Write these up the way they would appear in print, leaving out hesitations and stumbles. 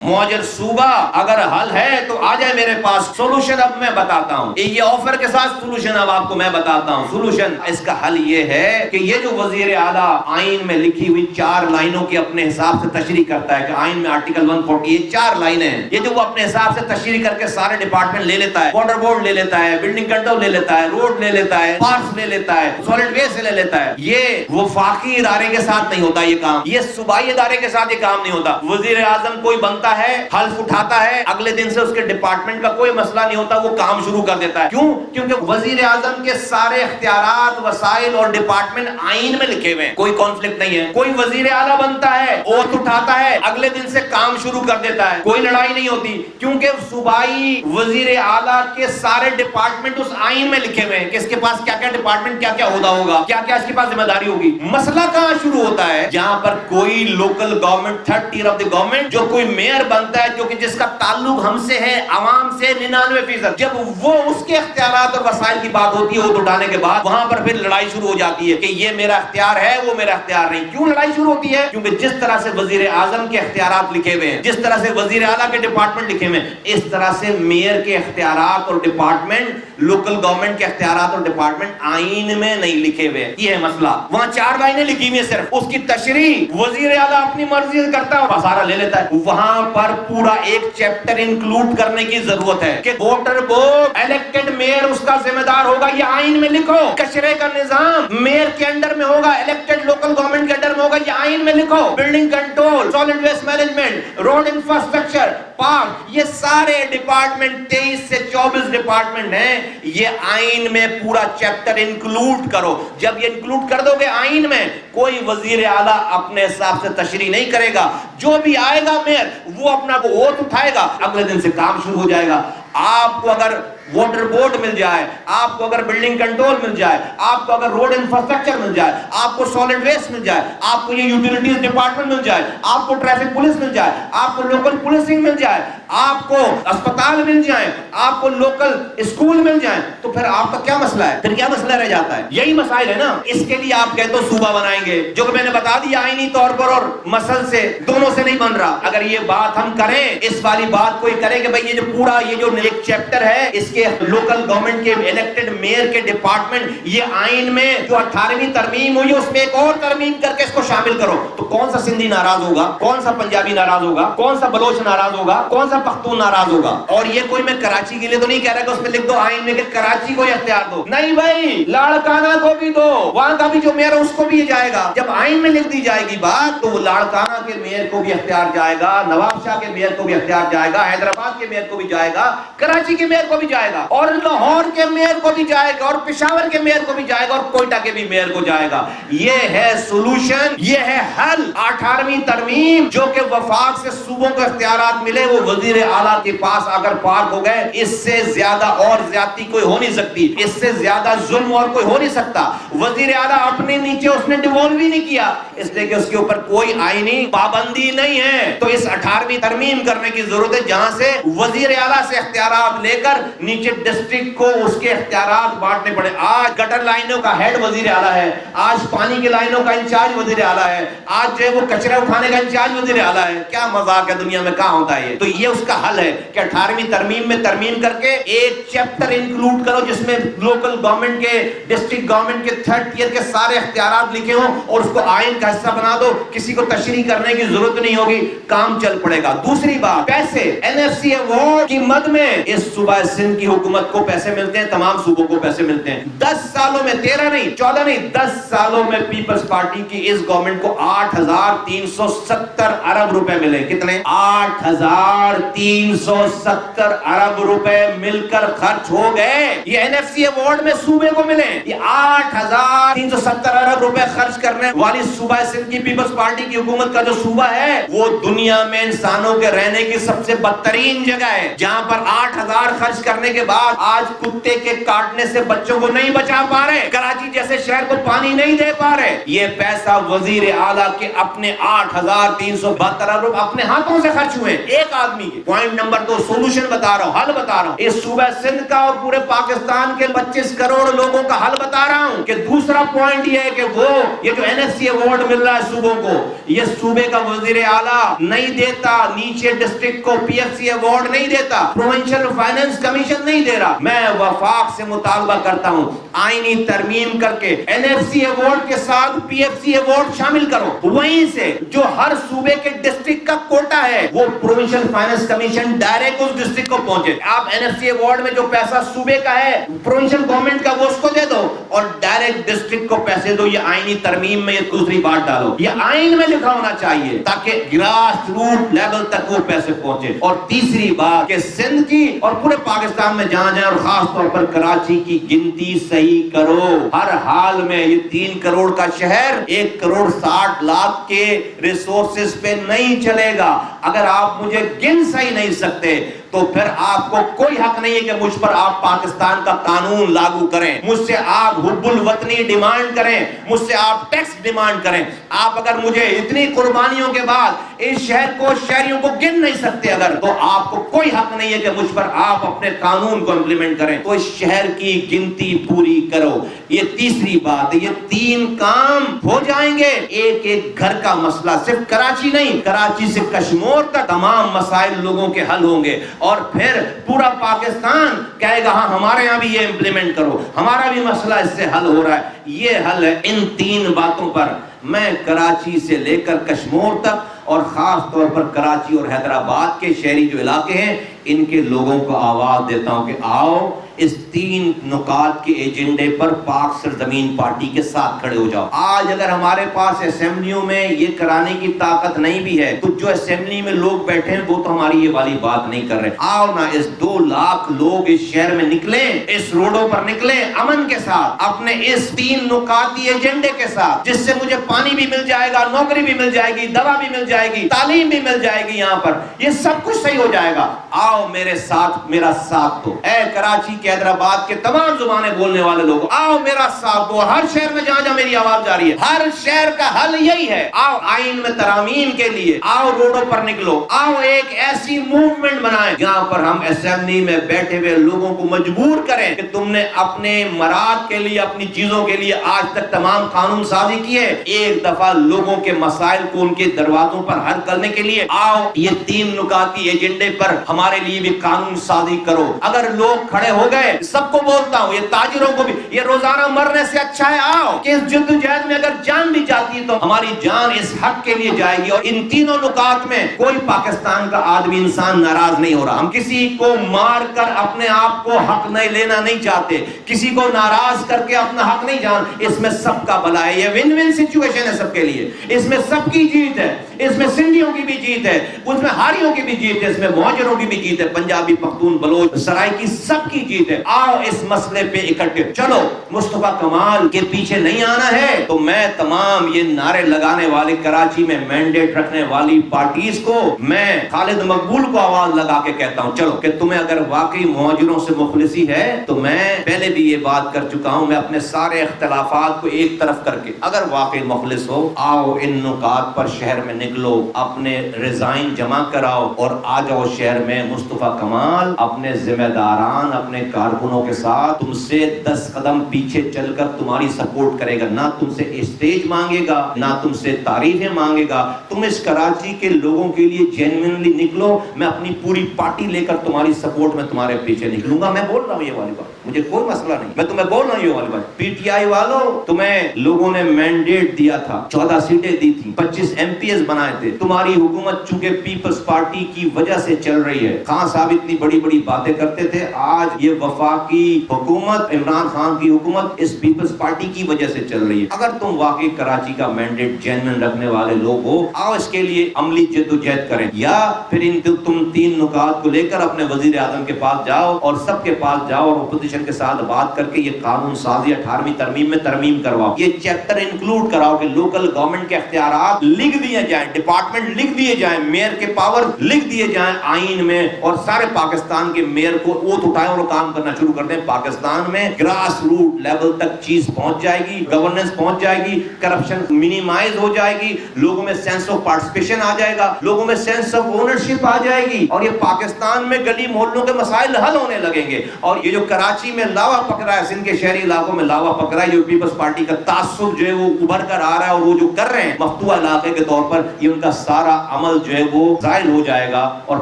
معجر صوبہ اگر حل ہے تو آ جائے میرے پاس، سولوشن اب میں بتاتا ہوں، یہ آفر کے ساتھ سولوشن اب آپ کو میں بتاتا ہوں۔ سولوشن اس کا حل یہ ہے کہ یہ جو وزیر اعلیٰ آئین میں لکھی ہوئی 4 لائنوں کی اپنے حساب سے تشریح کرتا ہے کہ آئین میں آرٹیکل 140 یہ 4 لائنیں ہیں، یہ جو وہ اپنے حساب سے تشریح کر کے سارے ڈپارٹمنٹ لے لیتا ہے، واٹر بورڈ لے لیتا ہے، بلڈنگ کنٹرول لے لیتا ہے، روڈ لے لیتا ہے، پارکس لے لیتا ہے، سالڈ ویسٹ لے لیتا ہے، یہ وفاقی ادارے کے ساتھ نہیں ہوتا یہ کام، یہ صوبائی ادارے کے ساتھ یہ کام نہیں ہوتا۔ وزیر اعظم کوئی بنتا ہے، حلف اٹھاتا ہے، اگلے دن سے اس کے ڈپارٹمنٹ کا کوئی مسئلہ نہیں ہوتا، وہ کام شروع کر دیتا ہے۔ کیوں؟ کیونکہ وزیر اعظم کے سارے اختیارات، وسائل اور ڈپارٹمنٹ آئین میں لکھے ہوئے ہیں، کوئی کانفلکٹ نہیں ہے۔ کوئی وزیر اعلیٰ بنتا ہے، اوتھ اٹھاتا ہے، اگلے دن سے کام شروع کر دیتا ہے، کوئی لڑائی نہیں ہوتی، کیونکہ صوبائی وزیر اعلیٰ کے سارے ڈپارٹمنٹ اس آئین میں لکھے ہوئے ہیں کہ اس کے پاس کیا کیا ڈپارٹمنٹ، کیا کیا عہدہ ہوگا، کیا کیا اس کے پاس ذمہ داری ہوگی۔ مسئلہ کہاں شروع ہوتا ہے؟ جہاں پر کوئی local government, third tier of the government, جو کوئی میئر بنتا ہے جو کہ جس کا تعلق ہم سے ہے، عوام سے 99%، جب وہ اس کے اختیارات اور وسائل کی بات ہوتی ہے، وہ اٹھانے کے بعد وہاں پر پھر لڑائی شروع ہو جاتی ہے کہ یہ میرا اختیار ہے، وہ میرا اختیار نہیں۔ کیوں لڑائی شروع ہوتی ہے؟ کیونکہ جس طرح سے وزیر اعظم کے اختیارات لکھے ہوئے ہیں، جس طرح سے وزیر اعلیٰ کے ڈپارٹمنٹ لکھے ہوئے ہیں، اس طرح سے میئر کے اختیارات اور ڈپارٹمنٹ، لوکل گورنمنٹ کے اختیارات اور ڈپارٹمنٹ آئین میں نہیں لکھے ہوئے۔ یہ ہے مسئلہ۔ وہاں 4 لائنیں لکھی ہوئی ہیں، صرف اس کی تشریح وزیر اعلیٰ اپنی مرضی سے کرتا ہے اور سارا لے لیتا ہے۔ وہاں پر پورا ایک چیپٹر انکلوڈ کرنے کی ضرورت ہے کہ واٹر بورڈ الیکٹڈ میئر اس کا ذمہ دار ہوگا، یہ آئین میں لکھو۔ کچرے کا نظام میئر کے انڈر میں ہوگا، الیکٹڈ لوکل گورنمنٹ کے انڈر میں ہوگا، یہ آئین میں لکھو۔ Building control, solid waste management, road infrastructure, park, یہ سارے ڈپارٹمنٹ 23 سے 24 ڈپارٹمنٹ ہیں، یہ آئین میں پورا چیپٹر انکلوڈ کرو۔ جب یہ انکلوڈ کر دو گے آئین میں، کوئی وزیر اعلیٰ اپنے حساب سے تشریح نہیں کرے گا، جو بھی آئے گا میئر وہ اپنا کو اوتھ اٹھائے گا، اگلے دن سے کام شروع ہو جائے گا۔ آپ کو اگر واٹر بورڈ مل جائے، آپ کو اگر بلڈنگ کنٹرول مل جائے، آپ کو اگر روڈ انفراسٹرکچر مل جائے، آپ کو سالڈ ویسٹ مل جائے، آپ کو یہ یوٹیلیٹیز ڈپارٹمنٹ مل جائے، آپ کو ٹریفک پولیس مل جائے، آپ کو لوکل پولیسنگ مل جائے، آپ کو اسپتال مل جائیں، آپ کو لوکل اسکول مل جائیں، تو پھر آپ کا کیا مسئلہ ہے؟ پھر کیا مسئلہ رہ جاتا ہے؟ یہی مسائل ہے نا۔ اس کے لیے آپ کہتے ہو صوبہ بنائیں گے، جو کہ میں نے بتا دیا آئینی طور پر اور مسل سے دونوں سے نہیں بن رہا۔ اگر یہ بات ہم کریں، اس والی بات کوئی کرے کہ بھئی یہ جو پورا یہ جو ایک چیپٹر ہے اس کے لوکل گورنمنٹ کے الیکٹڈ میئر کے ڈپارٹمنٹ، یہ آئین میں جو 18ویں ترمیم ہوئی اس میں ایک اور ترمیم کر کے اس کو شامل کرو، تو کون سا سندھی ناراض ہوگا؟ کون سا پنجابی ناراض ہوگا؟ کون سا بلوچ ناراض ہوگا؟ کون سا پختون ناراض ہوگا؟ اور یہ کوئی میں کراچی کے لیے تو نہیں کہہ رہا کہ اس میں لکھ دو آئین میں کہ کراچی کو اختیار دو، نہیں بھائی، لاڑکانہ کو بھی دو، وہاں کا بھی جو میئر ہے اس کو بھی جائے گا۔ جب آئین میں لکھ دی جائے گی بات، تو وہ لاڑکانہ کے میئر کو بھی اختیار جائے گا، نواب شاہ کے میئر کو بھی اختیار جائے گا، حیدرآباد کے میئر کو بھی جائے گا، کراچی کے میئر کو بھی جائے گا، اور لاہور کے میئر کو بھی جائے گا، اور پشاور کے میئر کو بھی جائے گا، اور کوئٹہ کے بھی میئر کو جائے گا۔ یہ ہے سولوشن، یہ ہے حل۔ 18ویں ترمیم جو کہ وفاق سے صوبوں کو اختیارات ملے، وہ وزیر اعلیٰ کے پاس اگر پارک ہو گئے، اس سے زیادہ اور زیادتی کوئی ہو نہیں سکتی، اس سے زیادہ ظلم اور کوئی ہو نہیں سکتا۔ وزیر اعلیٰ اپنے نیچے اس نے ڈیوالو بھی نہیں کیا، اس لیے کہ اس کے اوپر کوئی آئینی پابندی نہیں ہے۔ تو اس 18ویں ترمیم کرنے کی ضرورت ہے جہاں سے وزیر اعلیٰ سے اختیارات لے کر نیچے ڈسٹرکٹ کو اس کے اختیارات بانٹنے پڑے۔ آج گٹر لائنوں کا ہیڈ وزیر اعلیٰ ہے، آج پانی کی لائنوں کا انچارج وزیر اعلیٰ ہے، آج جو ہے وہ کچرا اٹھانے کا انچارج وزیر اعلیٰ ہے۔ کیا مذاق ہے، دنیا میں کہاں ہوتا ہے یہ؟ تو یہ اس کا حل ہے کہ 18ویں ترمیم میں ترمیم کر کے ایک چیپٹر انکلوڈ کرو جس میں لوکل گورنمنٹ کے، ڈسٹرکٹ گورنمنٹ کے، تھرڈ ٹیئر کے سارے اختیارات لکھے ہوں، اور اس کو آئین کا حصہ بنا دو، کسی کو تشریح کرنے کی ضرورت نہیں ہوگی، کام چل پڑے گا۔ دوسری بات، پیسے NFC ایوارڈ کی مد میں اس صوبہ سندھ کی حکومت کو پیسے ملتے ہیں، تمام صوبوں کو پیسے ملتے ہیں۔ 10 سالوں میں 13 نہیں، 14 نہیں، 10 سالوں میں پیپلز پارٹی کی اس گورنمنٹ کو 8,370 ارب روپے ملے۔ کتنے؟ 8,370 ارب روپے مل کر خرچ ہو گئے۔ یہ NFC ایوارڈ میں صوبے کو ملے۔ یہ 8,370 ارب روپے خرچ کرنے والی صوبہ سندھ کی پیپلز پارٹی کی حکومت کا جو صوبہ ہے، وہ دنیا میں انسانوں کے رہنے کی سب سے بدترین جگہ ہے، جہاں پر 8,000 خرچ کرنے کرنے کے بعد آج کتے کے کاٹنے سے بچوں کو نہیں بچا پا رہے, کراچی جیسے شہر کو پانی نہیں دے پا رہے. یہ پیسہ وزیر اعلیٰ کے اپنے 8,372 ارب اپنے ہاتھوں سے خرچ ہوئے ایک آدمی کے. پوائنٹ نمبر 2, سولوشن بتا رہا ہوں, حل بتا رہا ہوں. اس صوبہ سندھ کا اور پورے پاکستان کے 25 کروڑ لوگوں کا حل بتا رہا ہوں. کہ دوسرا پوائنٹ یہ ہے کہ وہ یہ جو NFC ایوارڈ مل رہا ہے صوبوں کو, یہ صوبے کا وزیر اعلیٰ نہیں دیتا, نیچے ڈسٹرکٹ کو PFC ایوارڈ نہیں دیتا, پروونشل فائنانس کمیشن نہیں دے رہا. میں وفاق سے مطالبہ کرتا ہوں آئینی ترمیم کر کے NFC ایوارڈ کے ساتھ PFC ایوارڈ شامل کرو. وہیں سے جو ہر صوبے کے ڈسٹرکٹ کا کوٹا ہے وہ پروونشل فائنانس کمیشن ڈائریکٹ اس ڈسٹرکٹ کو پہنچے. آپ NFC ایوارڈ میں جو پیسہ صوبے کا ہے پروونشل گورنمنٹ کا وہ اس کو دے دو اور ڈائریکٹ ڈسٹرکٹ کو پیسے دو. یہ آئینی ترمیم میں یہ دوسری بات ڈالو, یہ آئین میں لکھا ہونا چاہیے تاکہ گراس روٹ لیول تک وہ پیسے پہنچے. اور تیسری بات کہ سندھ کی اور پورے پاکستان میں جہاں جائیں اور خاص طور پر کراچی کی گنتی صحیح کرو. ہر حال میں یہ 3 کروڑ کا شہر 1,60,00,000 کے ریسورسز پہ نہیں چلے گا. اگر آپ مجھے گن صحیح نہیں سکتے تو پھر آپ کو کوئی حق نہیں ہے کہ مجھ پر آپ پاکستان کا قانون لاگو کریں, مجھ سے آپ حب الوطنی ڈیمانڈ کریں, مجھ سے آپ ٹیکس ڈیمانڈ کریں. آپ اگر مجھے اتنی قربانیوں کے بعد اس شہر کو شہریوں کو گن نہیں سکتے اگر, تو آپ کو کوئی حق نہیں ہے کہ مجھ پر آپ اپنے قانون کو امپلیمنٹ کریں. تو اس شہر کی گنتی پوری کرو. یہ تیسری بات ہے. یہ 3 کام ہو جائیں گے. ایک ایک گھر کا مسئلہ, صرف کراچی نہیں, کراچی سے کشمیر تک تمام مسائل لوگوں کے حل ہوں گے. اور پھر پورا پاکستان کہے گا ہاں ہمارے یہاں بھی یہ امپلیمنٹ کرو, ہمارا بھی مسئلہ اس سے حل ہو رہا ہے. یہ حل ہے ان 3 باتوں پر. میں کراچی سے لے کر کشمیر تک اور خاص طور پر کراچی اور حیدرآباد کے شہری جو علاقے ہیں ان کے لوگوں کو آواز دیتا ہوں کہ آؤ اس 3 نکات کے ایجنڈے پر پاک سرزمین پارٹی کے ساتھ کھڑے ہو جاؤ. آج اگر ہمارے پاس اسمبلیوں میں یہ کرانے کی طاقت نہیں بھی ہے تو جو اسمبلی میں لوگ بیٹھے ہیں وہ تو ہماری یہ والی بات نہیں کر رہے. آؤ نا اس 2 لاکھ لوگ اس شہر میں نکلیں, اس روڈوں پر نکلیں امن کے ساتھ, اپنے اس 3 نکاتی ایجنڈے کے ساتھ, جس سے مجھے پانی بھی مل جائے گا, نوکری بھی مل جائے گی, دوا بھی مل جائے گی, تعلیم بھی مل جائے گی, یہاں پر یہ سب کچھ صحیح ہو جائے گا. آؤ میرے ساتھ, میرا ساتھ دو. اے کراچی کے حیدرآباد کے تمام زبانیں بولنے والے لوگ, آؤ میرا ساتھ دو. ہر شہر میں جہاں جہاں میری آواز جا رہی ہے, ہر شہر کا حل یہی ہے. آؤ آئین میں ترامیم کے لیے, آؤ روڈوں پر نکلو, آؤ ایک ایسی موومنٹ بنائیں جہاں پر ہم اسمبلی میں بیٹھے ہوئے لوگوں کو مجبور کریں کہ تم نے اپنے مراد کے لیے, اپنی چیزوں کے لیے آج تک تمام قانون سازی کیے, ایک دفعہ لوگوں کے مسائل کو ان کے دروازوں پر حل کرنے کے لیے آؤ یہ 3 نکاتی ایجنڈے پر ہمارے لیے بھی قانون سازی کرو. اگر لوگ کھڑے ہو گئے, سب کو بولتا ہوں, یہ تاجروں کو بھی, یہ روزانہ مرنے سے اچھا ہے آؤ کہ اس جدوجہد میں اگر جان بھی جاتی ہے تو ہماری جان اس حق کے لیے جائے گی. اور ان 3 نکات میں کوئی پاکستان کا آدمی انسان ناراض نہیں ہو رہا. ہم کسی کو مار کر اپنے آپ کو حق نہیں لینا نہیں چاہتے, کسی کو ناراض کر کے اپنا حق نہیں جان. اس میں سب کا بھلا ہے, یہ ون ون سچویشن ہے سب کے لیے. اس میں سب کی جیت ہے, اس میں سندھیوں کی بھی جیت ہے, اس میں ہاریوں کی بھی جیت ہے, اس میں مہاجروں کی بھی جیت ہے, پنجابی, پختون, بلوچ, سرائی کی سب کی جیت ہے. آؤ اس مسئلے پہ اکٹھے چلو. مصطفیٰ کمال کے پیچھے نہیں آنا ہے تو میں تمام یہ نعرے لگانے والے کراچی میں مینڈیٹ رکھنے والی پارٹیز کو, میں خالد مقبول کو آواز لگا کے کہتا ہوں چلو کہ تمہیں اگر واقعی مہاجروں سے مخلصی ہے تو میں پہلے بھی یہ بات کر چکا ہوں, میں اپنے سارے اختلافات کو ایک طرف کر کے اگر واقعی مخلص ہو آؤ ان نکات پر شہر میں نکلو, اپنے ریزائن جمع کراؤ اور آ جاؤ شہر میں. مصطفیٰ کمال اپنے ذمہ داران, اپنے کارکنوں کے ساتھ تم سے 10 قدم پیچھے چل کر تمہاری سپورٹ کرے گا. نہ تم سے اسٹیج مانگے گا, نہ تم سے تعریفیں مانگے گا. تم اس کراچی کے لوگوں کے لیے جینوئنلی نکلو, میں اپنی پوری پارٹی لے کر تمہاری سپورٹ میں تمہارے پیچھے نکلوں گا. میں بول رہا ہوں یہ والی بات, مجھے کوئی مسئلہ نہیں, میں تمہیں بول رہا ہوں یہ والی بات. پی ٹی آئی والوں, تمہیں لوگوں نے مینڈیٹ دیا تھا, 14 سیٹیں دی تھی, 25 MPs بنائے تھے. تمہاری حکومت چونکہ پیپلز پارٹی کی وجہ سے چل رہی ہے. خان صاحب اتنی بڑی بڑی باتیں کرتے تھے, آج یہ وفاقی حکومت, عمران خان کی حکومت اس پیپلز پارٹی کی وجہ سے چل رہی ہے. اگر تم واقعی کراچی کا مینڈیٹ جینوئن رکھنے والے لوگ ہو, آؤ اس کے لیے عملی جدوجہد کریں, یا پھر ان تم 3 نکات کو لے کر اپنے وزیر اعظم کے پاس جاؤ اور سب کے پاس جاؤ اور اپوزیشن کے ساتھ بات کر کے یہ قانون سازی 18ویں ترمیم میں ترمیم کرواؤ. یہ چیپٹر انکلوڈ کراؤ کہ لوکل گورنمنٹ کے اختیارات لکھ دیے جائیں, ڈپارٹمنٹ لکھ دیے جائیں, میئر کے پاور لکھ دیے جائیں آئین میں, اور سارے پاکستان کے میئر کو اوتھ اٹھائیں اور کام کام کرنا شروع کر دیں، پاکستان میں گراس روٹ لیول تک چیز پہنچ جائے گی، گورننس پہنچ جائے گی، کرپشن منیمائز ہو جائے گی، لوگوں میں سینس آف پارٹیسپیشن آ جائے گا، لوگوں میں سینس آف اونرشپ آ جائے گی، اور یہ پاکستان میں گلی محلوں کے مسائل حل ہونے لگیں گے. اور یہ جو کراچی میں لاوا پکڑا ہے، سندھ کے شہری علاقوں میں لاوا پکڑا ہے، جو پیپلز پارٹی کا تعصب جو ہے وہ ابھر کر آ رہا ہے، اور وہ جو کر رہے ہیں مفتوحہ علاقے کے طور پر، یہ ان کا سارا عمل جو ہے وہ زائل ہو جائے گا، اور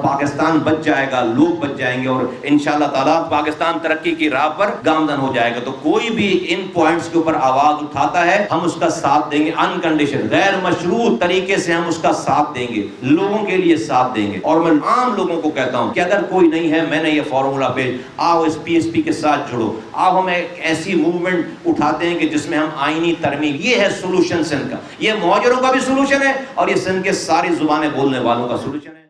پاکستان بچ جائے گا، لوگ بچ جائیں گے، اور انشاءاللہ تعالیٰ پاکستان ترقی کی راہ پر گامزن ہو جائے گا. تو کوئی بھی ان پوائنٹس کے اوپر آواز اٹھاتا ہے، ہم اس کا ساتھ دیں گے، انکنڈیشن غیر مشروط طریقے سے ہم اس کا ساتھ دیں گے، لوگوں کے لیے ساتھ دیں گے. اور میں عام لوگوں کو کہتا ہوں کہ اگر کوئی نہیں ہے، میں نے یہ فارمولا بھیج، آؤ اس پی ایس پی کے ساتھ جڑو، آؤ ہم ایک ایسی موومنٹ اٹھاتے ہیں کہ جس میں ہم آئینی ترمیم، یہ ہے سولوشن سندھ کا، یہ مہاجروں کا بھی سولوشن ہے، اور یہ سندھ کے ساری زبانیں بولنے والوں کا سولوشن ہے.